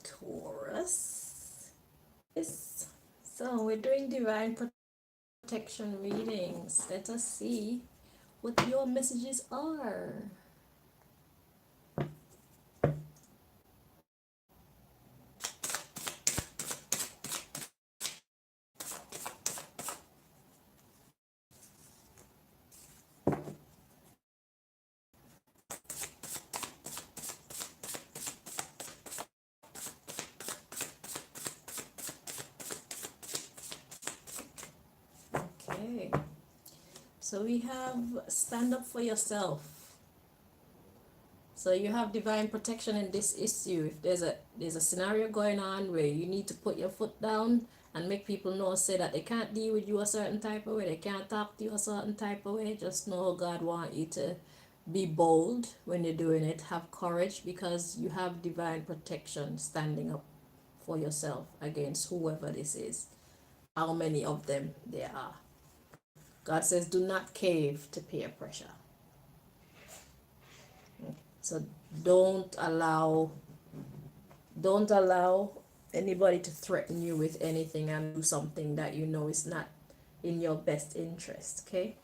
Taurus. Yes. So we're doing divine protection readings. Let us see what your messages are. Okay. So we have stand up for yourself. So you have divine protection in this issue. If there's a scenario going on where you need to put your foot down and make people know, say that they can't deal with you a certain type of way, they can't talk to you a certain type of way, just know God want you to be bold when you're doing it. Have courage because you have divine protection standing up for yourself against whoever this is. How many of them there are. God says do not cave to peer pressure. So don't allow don't allow anybody to threaten you with anything and do something that you know is not in your best interest, okay?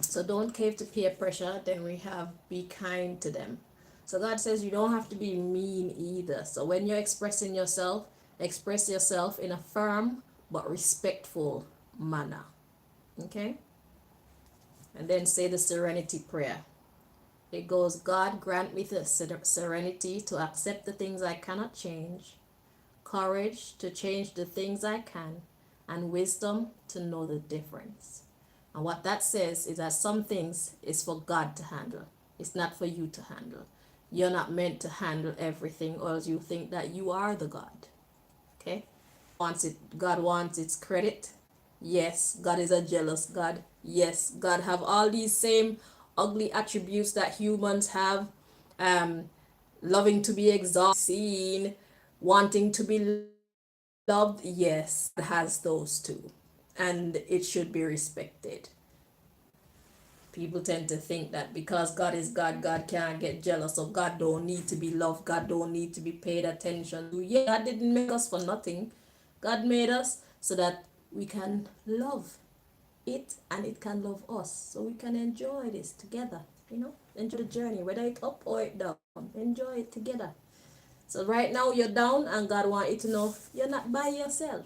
So don't cave to peer pressure. Then we have be kind to them. So God says you don't have to be mean either. So when you're expressing yourself, express yourself in a firm but respectful manner, okay? And then say the serenity prayer. It goes, God, grant me the serenity to accept the things I cannot change, courage to change the things I can, and wisdom to know the difference. And what that says is that some things is for God to handle. It's not for you to handle. You're not meant to handle everything, or else you think that you are the God. Okay? God wants its credit. Yes, God is a jealous God. Yes, God have all these same ugly attributes that humans have. Loving to be exalted, seen, wanting to be loved. Yes, it has those too. And it should be respected. People tend to think that because God is God, God can't get jealous, or God don't need to be loved, God don't need to be paid attention to. Yeah, God didn't make us for nothing. God made us so that we can love it and it can love us. So we can enjoy this together, enjoy the journey, whether it's up or it down. Enjoy it together. So right now you're down and God wants you to know you're not by yourself.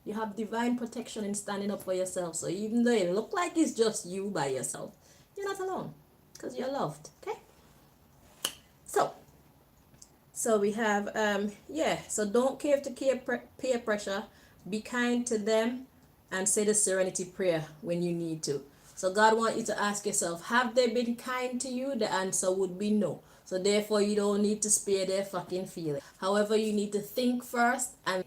You have divine protection in standing up for yourself. So even though it look like it's just you by yourself, you're not alone because you're loved. Okay? So we have so don't cave to peer pressure. Be kind to them and say the serenity prayer when you need to. So God wants you to ask yourself, have they been kind to you? The answer would be no. So therefore you don't need to spare their fucking feelings. However, you need to think first, and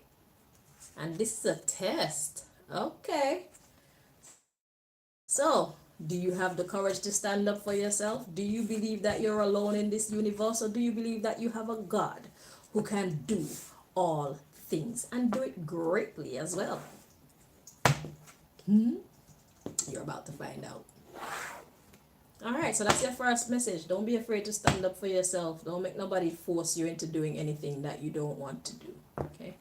this is a test. Okay. So, do you have the courage to stand up for yourself? Do you believe that you're alone in this universe, or do you believe that you have a God who can do all things and do it greatly as well? You're about to find out. All right, so that's your first message. Don't be afraid to stand up for yourself. Don't make nobody force you into doing anything that you don't want to do. Okay?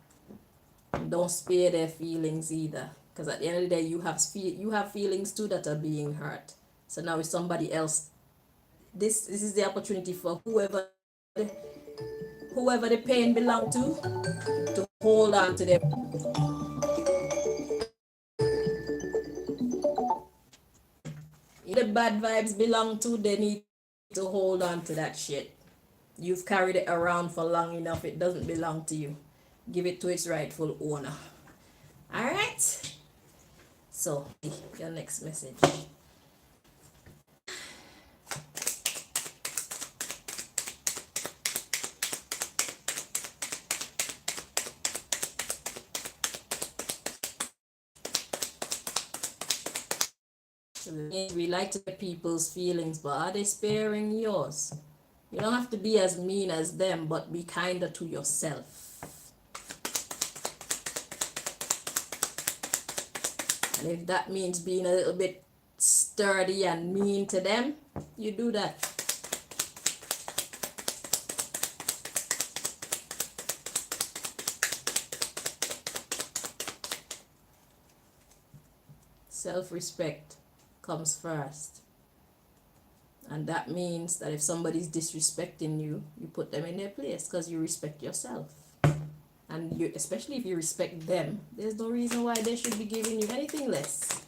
And don't spare their feelings either, because at the end of the day, you have feelings too that are being hurt. So now, if somebody else, this is the opportunity for whoever the pain belong to hold on to them. If the bad vibes belong to, they need to hold on to that shit. You've carried it around for long enough. It doesn't belong to you. Give it to its rightful owner. All right. So your next message. We like to get people's feelings, but are they sparing yours? You don't have to be as mean as them, but be kinder to yourself. And if that means being a little bit sturdy and mean to them, you do that. Self-respect comes first. And that means that if somebody's disrespecting you, you put them in their place because you respect yourself. And you, especially if you respect them, there's no reason why they should be giving you anything less.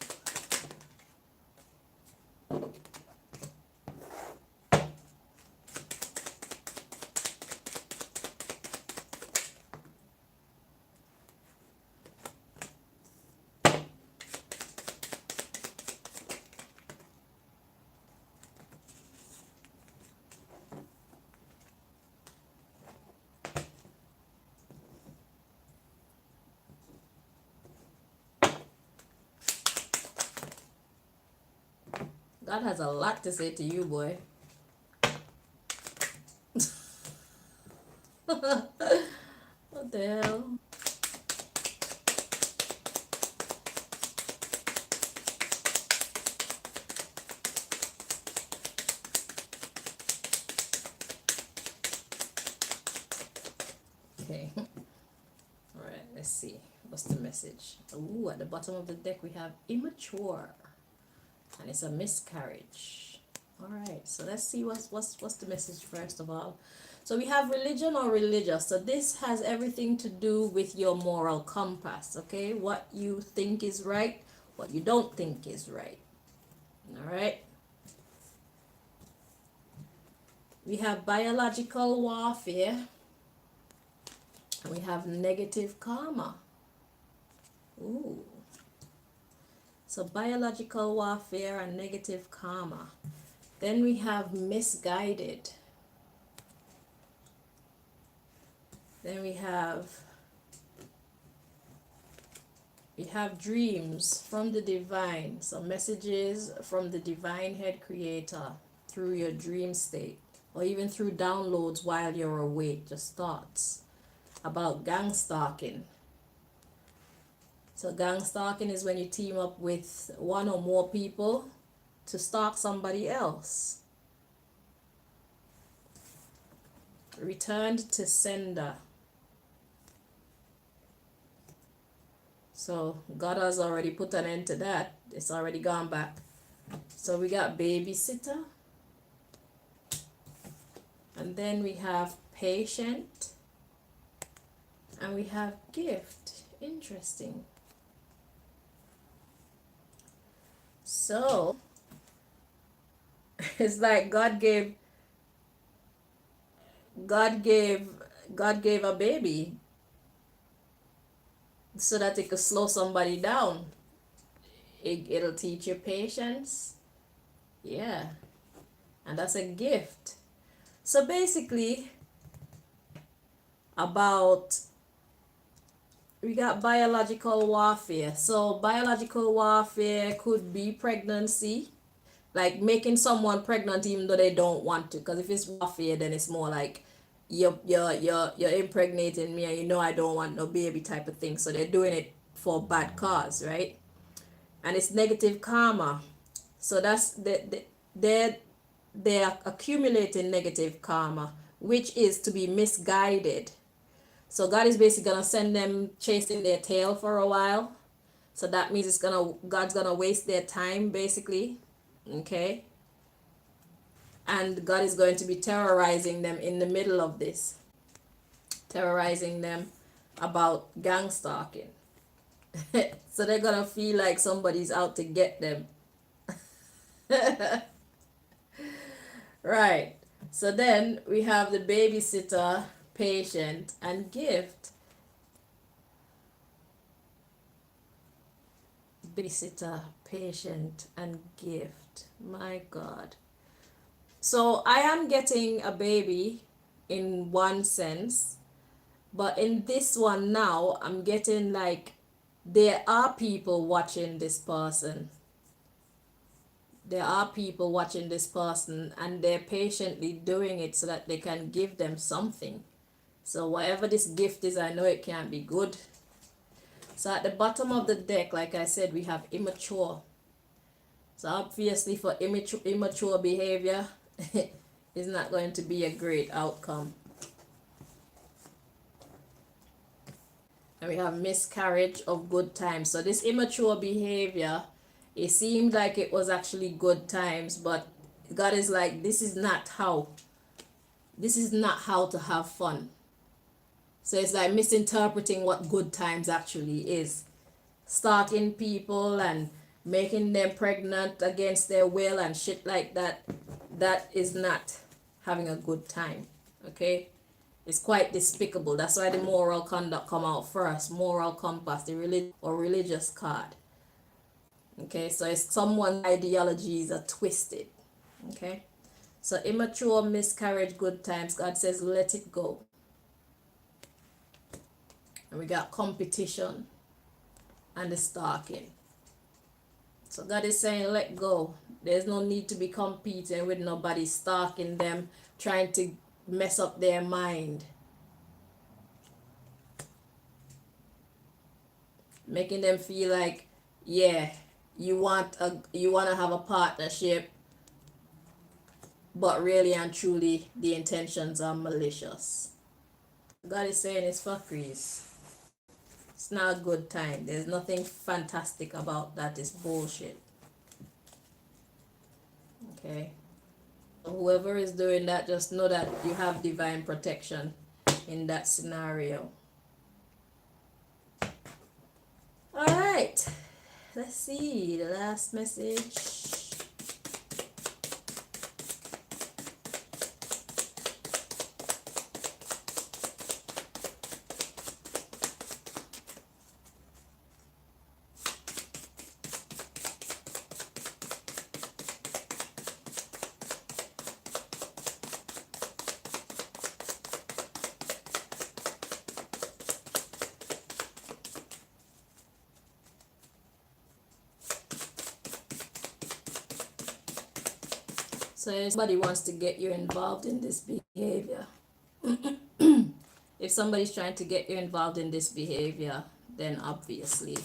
God has a lot to say to you, boy. What the hell? Okay. All right, let's see. What's the message? Ooh, at the bottom of the deck we have immature. And it's a miscarriage. All right, so let's see what's the message first of all. So we have religion or religious. So this has everything to do with your moral compass, okay? What you think is right, what you don't think is right. All right? We have biological warfare. And we have negative karma. Ooh. So biological warfare and negative karma. Then we have misguided. Then we have dreams from the divine. So messages from the divine head creator through your dream state, or even through downloads while you're awake, just thoughts about gang stalking. So gang stalking is when you team up with one or more people to stalk somebody else. Returned to sender. So God has already put an end to that. It's already gone back. So we got babysitter. And then we have patient. And we have gift. Interesting. So it's like God gave a baby so that it could slow somebody down. It'll teach you patience. Yeah. And that's a gift. So basically, we got biological warfare. So biological warfare could be pregnancy, like making someone pregnant even though they don't want to. Because if it's warfare, then it's more like you're impregnating me and you know I don't want no baby type of thing. So they're doing it for bad cause, right? And it's negative karma. So that's they're accumulating negative karma, which is to be misguided. So God is basically gonna send them chasing their tail for a while. So that means God's gonna waste their time basically. Okay? And God is going to be terrorizing them in the middle of this. Terrorizing them about gang stalking. So they're gonna feel like somebody's out to get them. Right. So then we have the babysitter, patient, and gift. Babysitter, patient, and gift. My God. So I am getting a baby in one sense, but in this one now, I'm getting like there are people watching this person. There are people watching this person and they're patiently doing it so that they can give them something. So whatever this gift is, I know it can't be good. So at the bottom of the deck, like I said, we have immature. So obviously for immature behavior, it's not going to be a great outcome. And we have miscarriage of good times. So this immature behavior It seemed like it was actually good times, but God is like, this is not how to have fun. So it's like misinterpreting what good times actually is. Stalking people and making them pregnant against their will and shit like that. That is not having a good time. Okay? It's quite despicable. That's why the moral conduct come out first. Moral compass, the religious card. Okay, so it's someone's ideologies are twisted. Okay, so immature, miscarriage, good times. God says, let it go. And we got competition and the stalking. So God is saying, let go. There's no need to be competing with nobody, stalking them, trying to mess up their mind, making them feel like, yeah, you want to have a partnership, but really and truly the intentions are malicious. God is saying it's fuckeries. It's not a good time. There's nothing fantastic about that. It's bullshit. Okay. Whoever is doing that, just know that you have divine protection in that scenario. All right. Let's see the last message. So if somebody wants to get you involved in this behavior, if somebody's trying to get you involved in this behavior, then obviously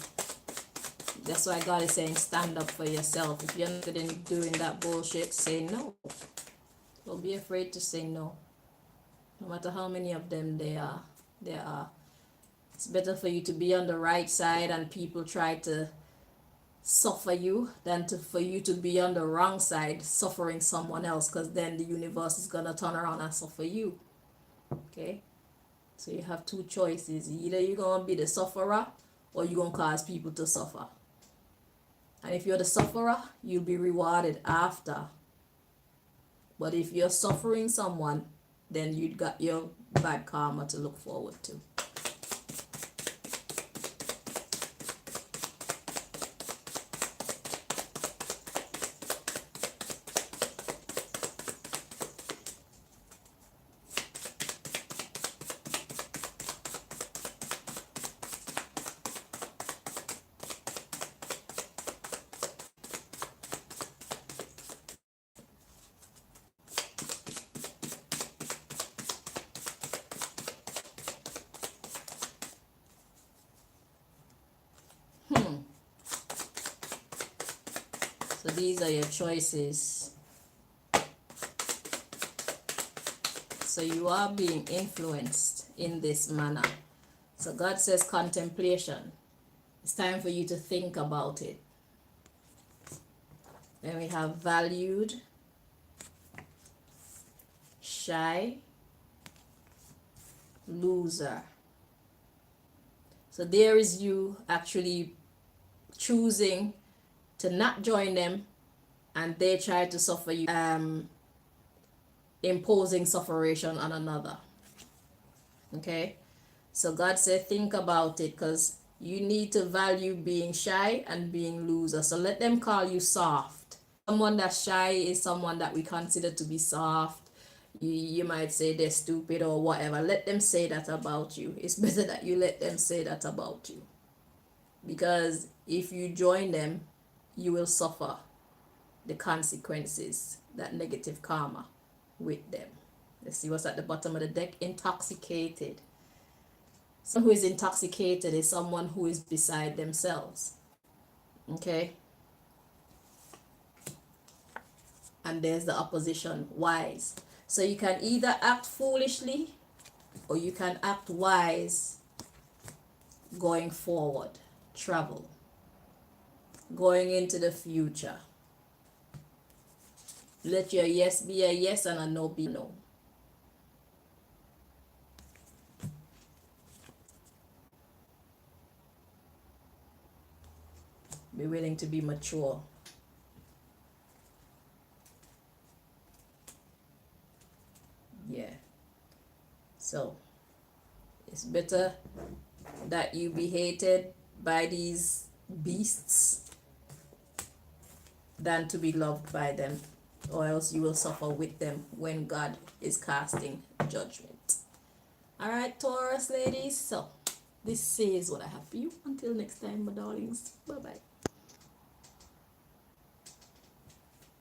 that's why God is saying stand up for yourself. If you're not in doing that bullshit, say no. Don't be afraid to say no. No matter how many of them there are. It's better for you to be on the right side and people try to suffer you than for you to be on the wrong side suffering someone else, because then the universe is gonna turn around and suffer you. Okay, so you have two choices. Either you're gonna be the sufferer or you're gonna cause people to suffer, and if you're the sufferer, you'll be rewarded after. But if you're suffering someone, then you got your bad karma to look forward to. So these are your choices. So you are being influenced in this manner. So God says contemplation. It's time for you to think about it. Then we have valued, shy, loser. So there is you actually choosing to not join them, and they try to suffer you, imposing sufferation on another. Okay, so God said think about it, because you need to value being shy and being loser. So let them call you soft. Someone that's shy is someone that we consider to be soft. You might say they're stupid or whatever. Let them say that about you. It's better that you let them say that about you, because if you join them, you will suffer the consequences, that negative karma with them. Let's see what's at the bottom of the deck. Intoxicated. Someone who is intoxicated is someone who is beside themselves. Okay? And there's the opposition, wise. So you can either act foolishly or you can act wise going forward. Travel. going into the future. Let your yes be a yes and a no be a no. Be willing to be mature. Yeah. So it's better that you be hated by these beasts than to be loved by them, or else you will suffer with them when God is casting judgment. All right, Taurus ladies. So this is what I have for you. Until next time, my darlings. Bye bye.